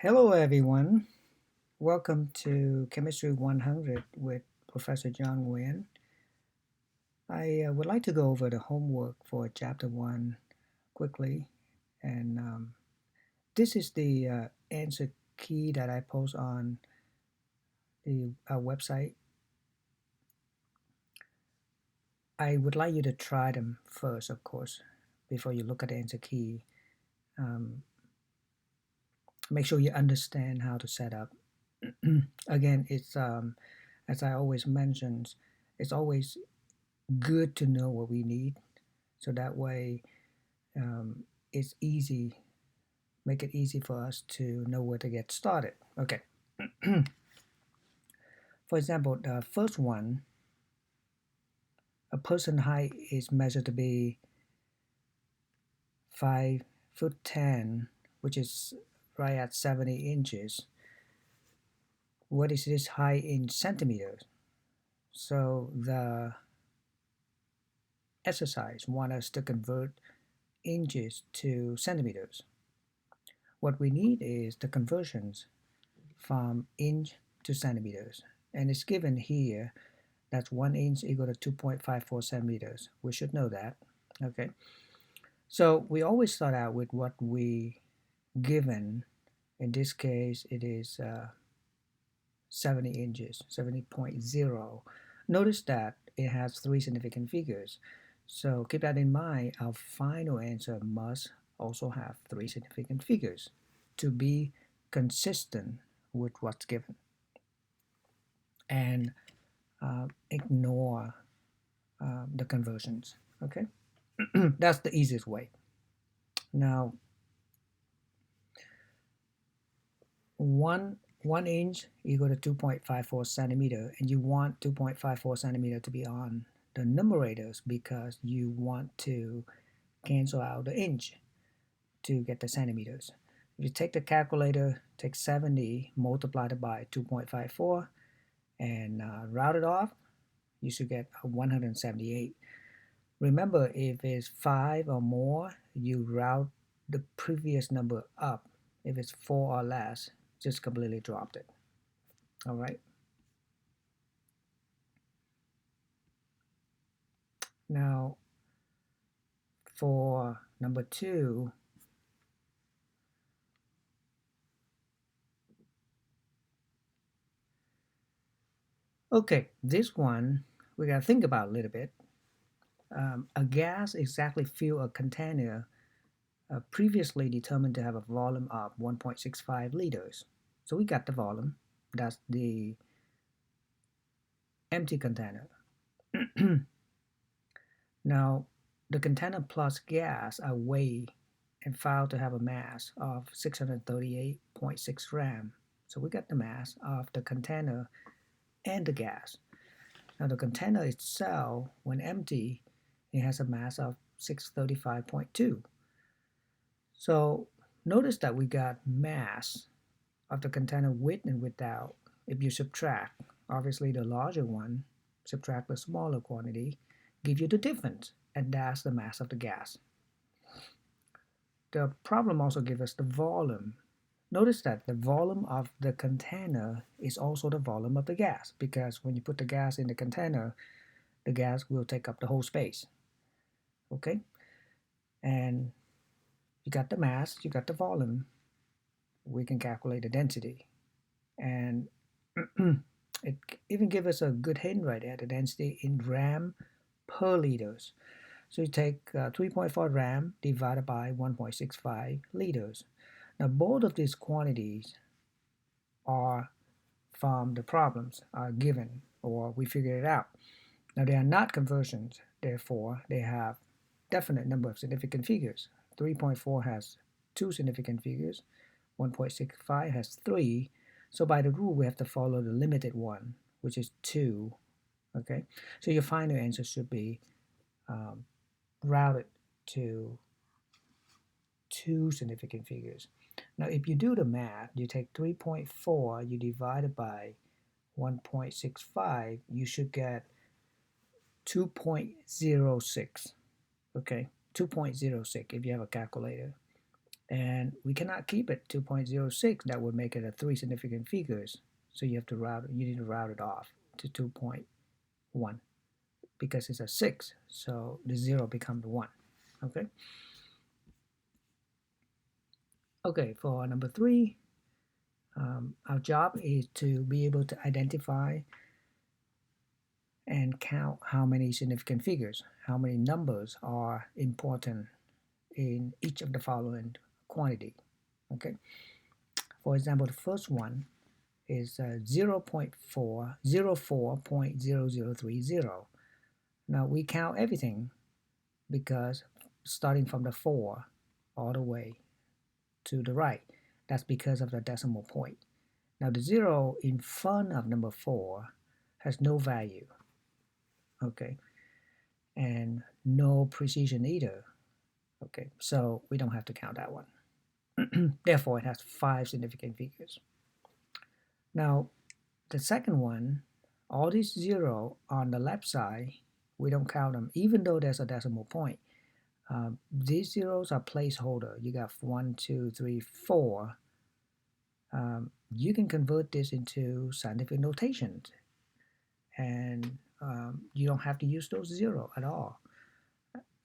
Hello, everyone. Welcome to Chemistry 100 with Professor John Nguyen. I would like to go over the homework for Chapter 1 quickly. And this is the answer key that I post on the website. I would like you to try them first, of course, before you look at the answer key. Um, Make sure you understand how to set up. Again, it's as I always mention, it's always good to know what we need, so that way it's easy, make it easy for us to know where to get started. Okay. For example, the first one, a person height is measured to be 5'10", which is right at 70 inches. What is this height in centimeters? So the exercise wants us to convert inches to centimeters. What we need is the conversions from inch to centimeters, and it's given here. That's 1 inch equal to 2.54 centimeters. We should know that. Okay, so we always start out with what we given. In this case, it is 70 inches, 70.0. Notice that it has three significant figures. So keep that in mind. Our final answer must also have three significant figures to be consistent with what's given. And ignore the conversions. Okay, that's the easiest way. Now, one inch equal to 2.54 centimeter, and you want 2.54 centimeter to be on the numerators because you want to cancel out the inch to get the centimeters. If you take the calculator, take 70 multiplied by 2.54 and round it off, you should get 178. Remember, if it's 5 or more, you round the previous number up. If it's 4 or less, just completely dropped it. All right. Now, for number 2, okay, this one we gotta think about a little bit. A gas exactly fill a container previously determined to have a volume of 1.65 liters. So we got the volume. That's the empty container. Now, the container plus gas are weighed and found to have a mass of 638.6 grams. So we got the mass of the container and the gas. Now the container itself, when empty, it has a mass of 635.2. So notice that we got mass of the container with and without. If you subtract, obviously the larger one, subtract the smaller quantity, give you the difference, and that's the mass of the gas. The problem also gives us the volume. Notice that the volume of the container is also the volume of the gas, because when you put the gas in the container, the gas will take up the whole space. Okay? And you got the mass, you got the volume. We can calculate the density. And it even gives us a good hint right there, the density in gram per liters. So you take 3.4 gram divided by 1.65 liters. Now both of these quantities are from the problems are given, or we figure it out. Now they are not conversions, therefore they have definite number of significant figures. 3.4 has 2 significant figures, 1.65 has 3, so by the rule we have to follow the limited one, which is 2. Okay, so your final answer should be routed to 2 significant figures. Now if you do the math, you take 3.4, you divide it by 1.65, you should get 2.06. Okay, 2.06 if you have a calculator. and we cannot keep it 2.06. That would make it a 3 significant figures. So you need to route it off to 2.1 because it's a 6. So the 0 becomes 1. Okay. Okay, for number 3, our job is to be able to identify and count how many significant figures, how many numbers are important in each of the following quantity. Okay. For example, the first one is 0.404.0030. Now we count everything because starting from the 4 all the way to the right, that's because of the decimal point. Now the 0 in front of number 4 has no value, okay, and no precision either, okay, so we don't have to count that one. Therefore, it has 5 significant figures. Now, the second one, all these 0 on the left side, we don't count them, even though there's a decimal point. These zeros are placeholder. You got 1, 2, 3, 4. You can convert this into scientific notations, and you don't have to use those 0 at all.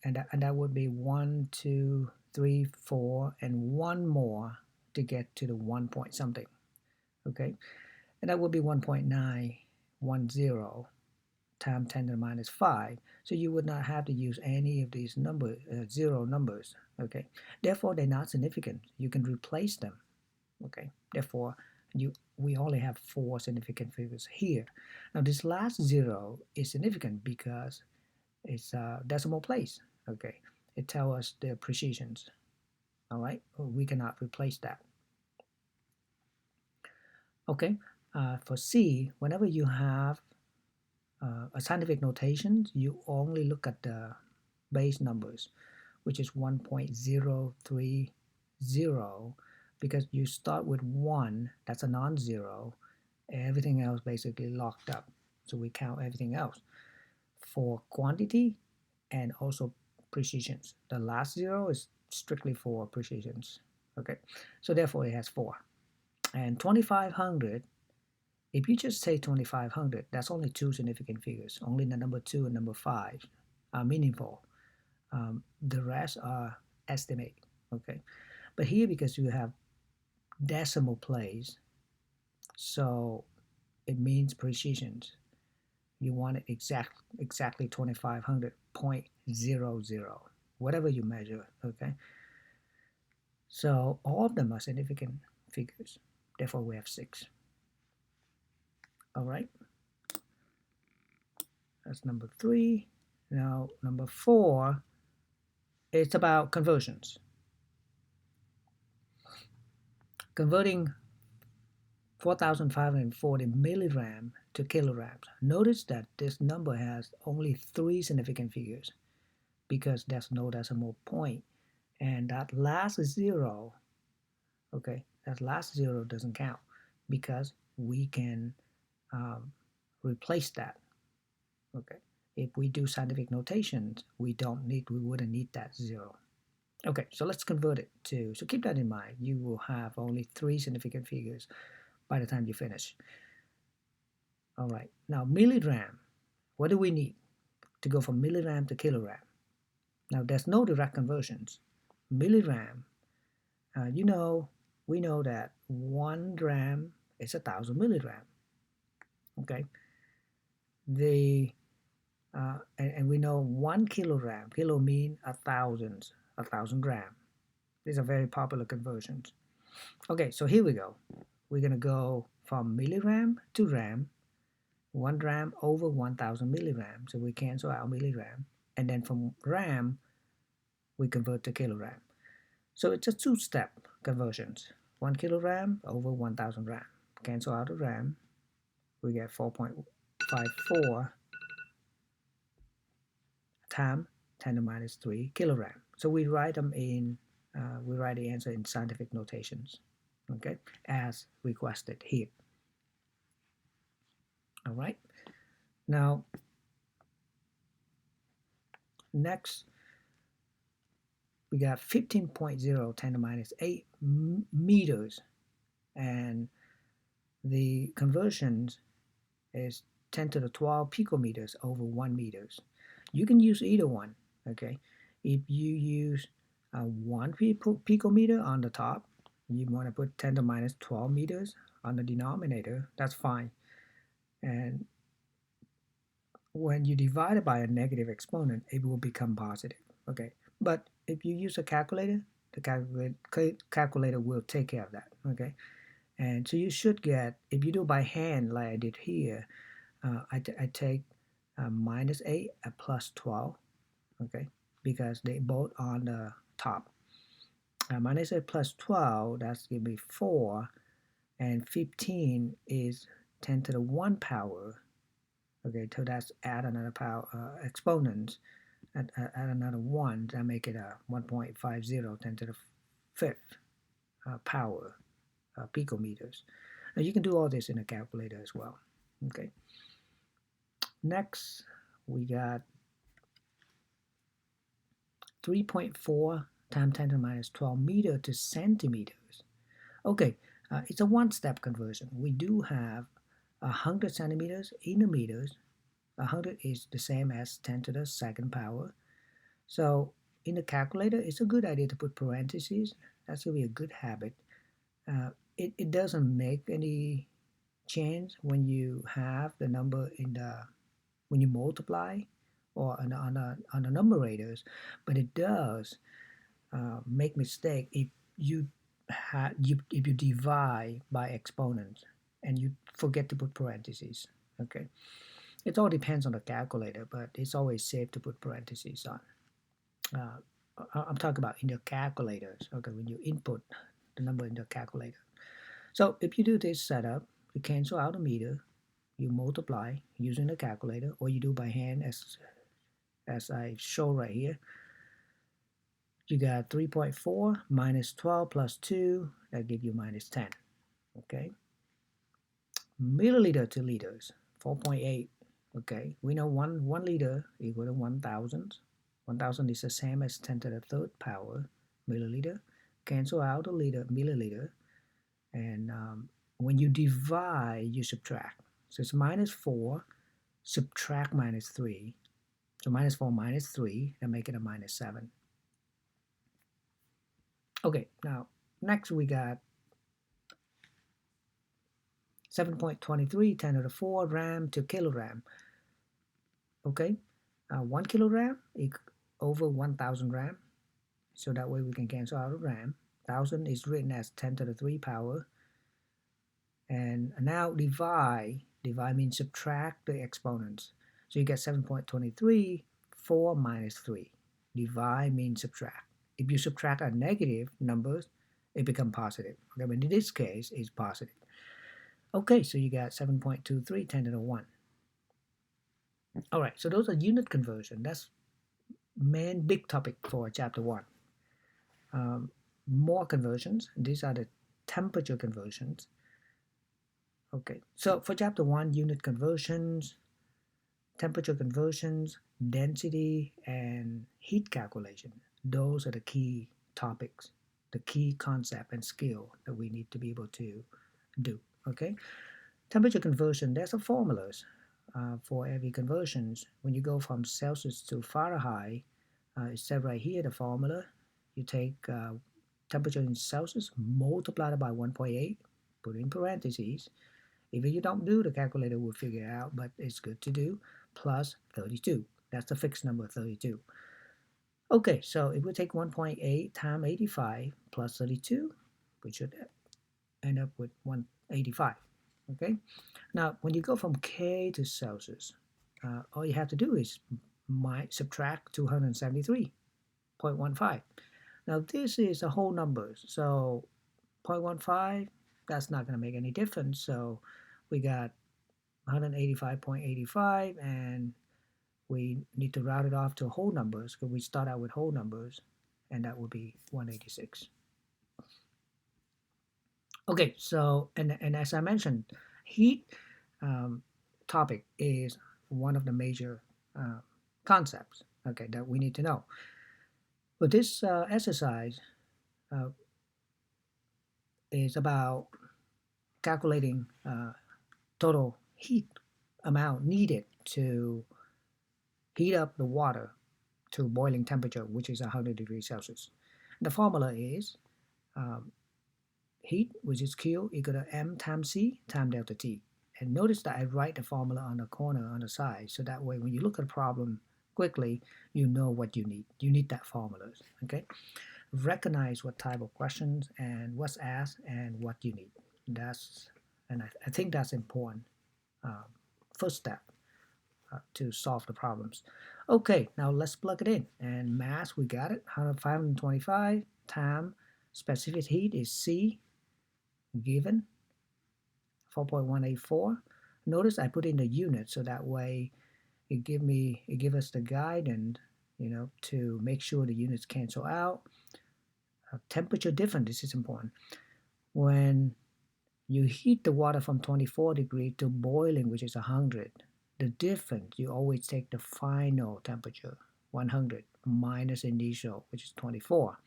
And that would be 1, 2, 3, 4, and one more to get to the 1 point something. Okay, and that would be 1.910 times 10 to the minus 5. So you would not have to use any of these 0 numbers. Okay, therefore they're not significant. You can replace them. Okay, therefore we only have 4 significant figures here. Now this last 0 is significant because it's a decimal place. Okay, it tells us the precisions. All right, we cannot replace that. Okay, for C, whenever you have a scientific notation, you only look at the base numbers, which is 1.030, because you start with 1, that's a non-zero, everything else basically locked up. So we count everything else for quantity and also precisions. The last 0 is strictly for precisions. Okay, so therefore it has 4. And 2500, if you just say 2500, that's only 2 significant figures. Only the number 2 and number 5 are meaningful. The rest are estimate. Okay, but here because you have decimal place, so it means precisions. You want it exactly 2500.00, whatever you measure. Okay, so all of them are significant figures. Therefore, we have 6. All right, that's number 3. Now, number 4, it's about conversions. Converting 4,540 milligram to kilograms. Notice that this number has only 3 significant figures because there's no decimal point. And that last 0, okay, that last 0 doesn't count because we can replace that. Okay, if we do scientific notations, we wouldn't need that 0. Okay, so let's convert it to, so keep that in mind. You will have only 3 significant figures by the time you finish. All right, now milligram. What do we need to go from milligram to kilogram? Now there's no direct conversions. Milligram, we know that 1 gram is 1,000 milligram. Okay, and we know 1 kilogram. Kilo mean 1,000 gram. These are very popular conversions. Okay, so here we go. We're gonna go from milligram to gram. 1 gram over 1,000 milligrams. So we cancel out milligram. And then from gram, we convert to kilogram. So it's a 2-step conversions. 1 kilogram over 1,000 gram. Cancel out the gram. We get 4.54 times 10 to the minus 3 kilogram. So we write them in, we write the answer in scientific notations, okay, as requested here. All right. Now, next, we got 15.0 10 to minus 8 meters, and the conversions is 10 to the 12 picometers over 1 meters. You can use either one, okay? If you use 1 picometer on the top, you want to put 10 to minus 12 meters on the denominator, that's fine. And when you divide it by a negative exponent, it will become positive, okay? But if you use a calculator, the calculator will take care of that, okay? And so you should get, if you do by hand like I did here, I take minus 8 and plus 12, okay? Because they both on the top. Minus 8 plus 12, that's going to be 4, and 15 is 10 to the 1 power, okay? So that's add another power exponents, add another 1, that make it a 1.50, 10 to the 5th power picometers. Now you can do all this in a calculator as well, okay? Next, we got 3.4 times 10 to the minus 12 meter to centimeters. Okay, it's a one-step conversion. We do have 100 centimeters in the meters. 100 is the same as 10 to the second power. So in the calculator, it's a good idea to put parentheses. That's going to be a good habit. It doesn't make any change when you have the number in the, when you multiply or on the numerators, but it does make mistake if you if you divide by exponents and you forget to put parentheses, okay? It all depends on the calculator, but it's always safe to put parentheses on. I'm talking about in your calculators, okay, when you input the number in the calculator. So if you do this setup, you cancel out a meter, you multiply using the calculator, or you do by hand as I show right here. You got 3.4 minus 12 plus 2, that give you minus 10, okay? Milliliter to liters, 4.8, okay? We know one liter equal to 1,000. 1,000 is the same as 10 to the third power milliliter. Cancel out a liter, milliliter, and when you divide, you subtract. So it's minus 4, subtract minus 3. So minus 4 minus 3, and make it a minus 7. Okay, now next we got 7.23 10 to the 4 gram to kilogram. Okay, 1 kilogram over 1,000 gram. So that way we can cancel out a gram. 1,000 is written as 10 to the 3 power. And now divide means subtract the exponents. So you get 7.23, 4 minus 3. Divide means subtract. If you subtract a negative numbers, it becomes positive. Okay, but in this case, it's positive. Okay, so you got 7.23 10 to the 1. All right, so those are unit conversion. That's main big topic for chapter 1. More conversions. These are the temperature conversions. Okay, so for chapter 1, unit conversions, temperature conversions, density, and heat calculation. Those are the key topics, the key concept and skill that we need to be able to do, okay? Temperature conversion, there's a formulas for every conversions. When you go from Celsius to Fahrenheit, it's said right here, the formula. You take temperature in Celsius, multiply it by 1.8, put it in parentheses. If you don't do, the calculator will figure it out, but it's good to do, plus 32. That's the fixed number, 32. Okay, so if we take 1.8 times 85 plus 32, we should end up with 185. Okay, now when you go from K to Celsius, all you have to do is subtract 273.15. Now this is a whole number, so 0.15, that's not going to make any difference. So we got 185.85, and we need to round it off to whole numbers because we start out with whole numbers, and that would be 186. Okay, so and as I mentioned, heat topic is one of the major concepts, okay, that we need to know. Well, this exercise uh, is about calculating total heat amount needed to heat up the water to boiling temperature, which is 100 degrees Celsius. The formula is um, heat, which is Q, equal to M times C times delta T. And notice that I write the formula on the corner on the side, so that way when you look at the problem quickly, you know what you need. You need that formula, okay? Recognize what type of questions and what's asked and what you need. I think that's important. Um, First step to solve the problems. Okay, now let's plug it in. And mass, we got it, 525 times specific heat is C, given 4.184. Notice I put in the unit, so that way it give us the guide, and to make sure the units cancel out. Temperature difference, this is important. When you heat the water from 24 degree to boiling, which is 100, the difference, you always take the final temperature, 100, minus initial, which is 24.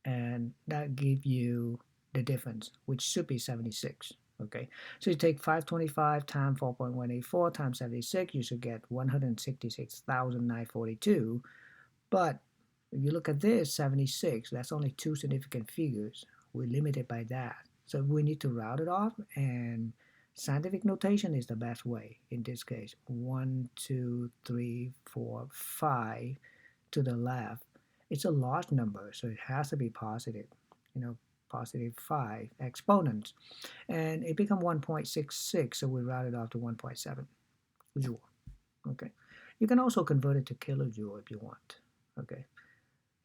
And that gives you the difference, which should be 76. Okay, so you take 525 times 4.184 times 76, you should get 166,942. But if you look at this, 76, that's only two significant figures. We're limited by that. So we need to round it off, and scientific notation is the best way in this case. 1, 2, 3, 4, 5 to the left. It's a large number, so it has to be positive, positive 5 exponents. And it becomes 1.66, so we round it off to 1.7 joule. Okay. You can also convert it to kilojoule if you want. Okay.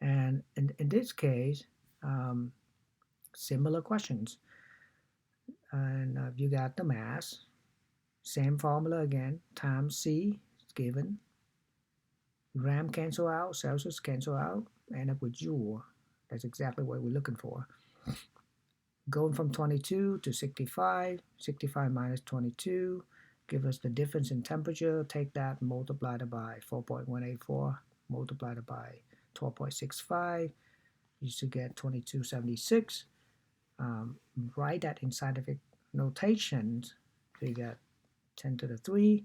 And in this case, similar questions. And you got the mass, same formula again, times C is given. Gram cancel out, Celsius cancel out, end up with joule. That's exactly what we're looking for. Going from 22 to 65, 65 minus 22, give us the difference in temperature. Take that, multiply it by 4.184, multiply it by 12.65. You should get 2276. Write that in scientific notations. So you got 10 to the 3,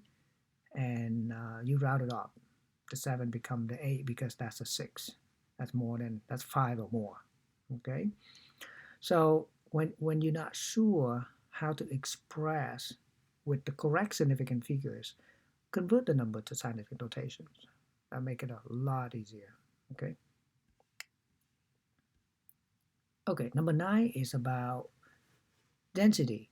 and you round it up. The 7 become the 8 because that's a 6. That's 5 or more. Okay? So when you're not sure how to express with the correct significant figures, convert the number to scientific notations. That make it a lot easier. Okay? Okay, number 9 is about density.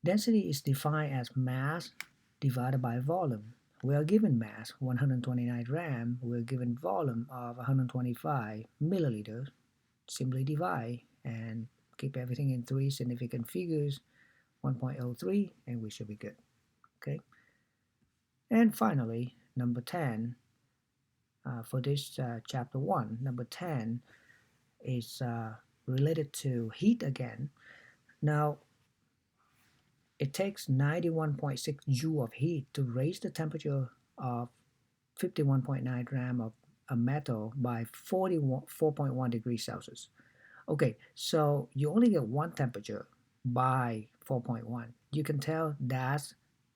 Density is defined as mass divided by volume. We are given mass 129 gram. We are given volume of 125 milliliters. Simply divide and keep everything in three significant figures, 1.03, and we should be good. Okay. And finally, number 10 for this chapter 1. Number 10 is related to heat again. Now, it takes 91.6 joule of heat to raise the temperature of 51.9 gram of a metal by 4.1 degrees Celsius. Okay, so you only get one temperature by 4.1. You can tell that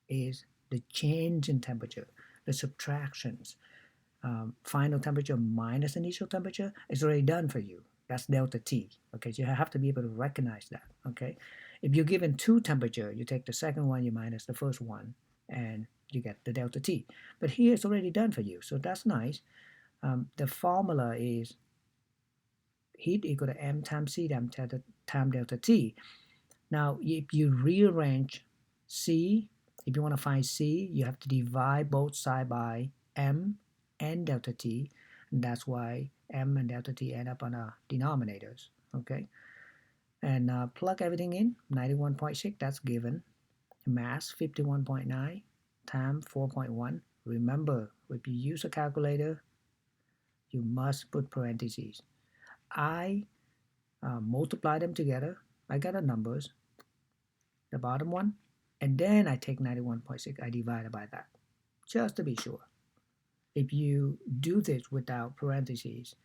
is the change in temperature, the subtractions. Final temperature minus initial temperature is already done for you. That's delta T. Okay, so you have to be able to recognize that. Okay, if you're given two temperature, you take the second one, you minus the first one, and you get the delta T. But here it's already done for you, so that's nice. The formula is heat equal to M times C times delta T. Now, if you rearrange C, if you want to find C, you have to divide both sides by M and delta T. And that's why M and delta T end up on the denominators. Okay. And plug everything in, 91.6, that's given. Mass, 51.9 times 4.1. Remember, if you use a calculator, you must put parentheses. I multiply them together. I got the numbers, the bottom one, and then I take 91.6, I divide it by that, just to be sure. If you do this without parentheses,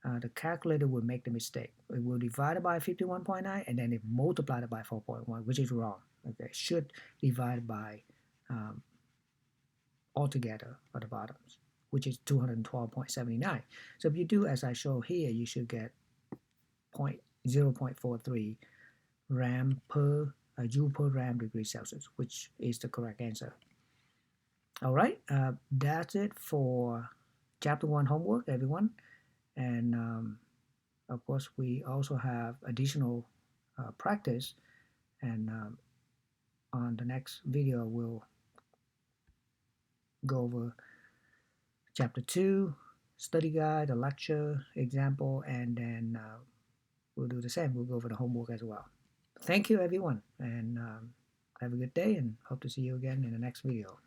the calculator will make the mistake. It will divide it by 51.9 and then it multiplied it by 4.1, which is wrong. Okay, it should divide by altogether at the bottoms, which is 212.79. So if you do as I show here, you should get 0.43 ram per joule per ram degree Celsius, which is the correct answer. All right, that's it for Chapter 1 homework, everyone. And of course, we also have additional practice. And on the next video, we'll go over Chapter 2, study guide, a lecture, example, and then we'll do the same. We'll go over the homework as well. Thank you, everyone, and have a good day, and hope to see you again in the next video.